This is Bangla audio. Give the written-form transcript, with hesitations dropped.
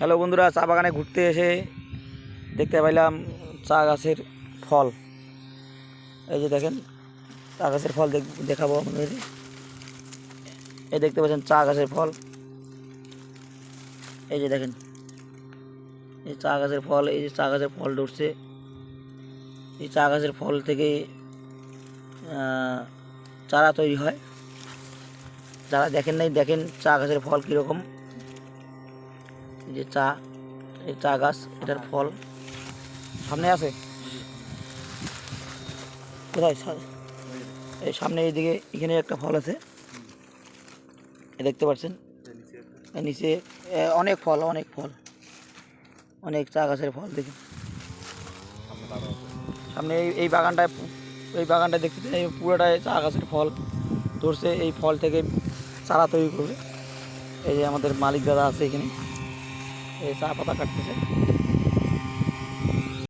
হ্যালো বন্ধুরা, চা বাগানে ঘুরতে এসে দেখতে পাইলাম চা গাছের ফল। এই যে দেখেন চা গাছের ফল দেখাবো আপনাদের। এই দেখতে পাচ্ছেন চা গাছের ফল। এই যে দেখেন এই চা গাছের ফল, এই যে চা গাছের ফল ধরছে। এই চা গাছের ফল থেকে চারা তৈরি হয়। যারা দেখেন নাই দেখেন চা গাছের ফল কীরকম। এই যে এই চা গাছ, এটার ফল সামনে আছে। কোথায়? এই সামনে এইদিকে এখানে একটা ফল আছে, দেখতে পাচ্ছেন। নিচে অনেক ফল, অনেক চা গাছের ফল দেখুন সামনে। এই বাগানটায় দেখতে পুরোটাই চা গাছের ফল ধরছে। এই ফল থেকে চারা তৈরি করবে। এই যে আমাদের মালিক দাদা আছে এখানে, এই চা পাতা কাটতেছে।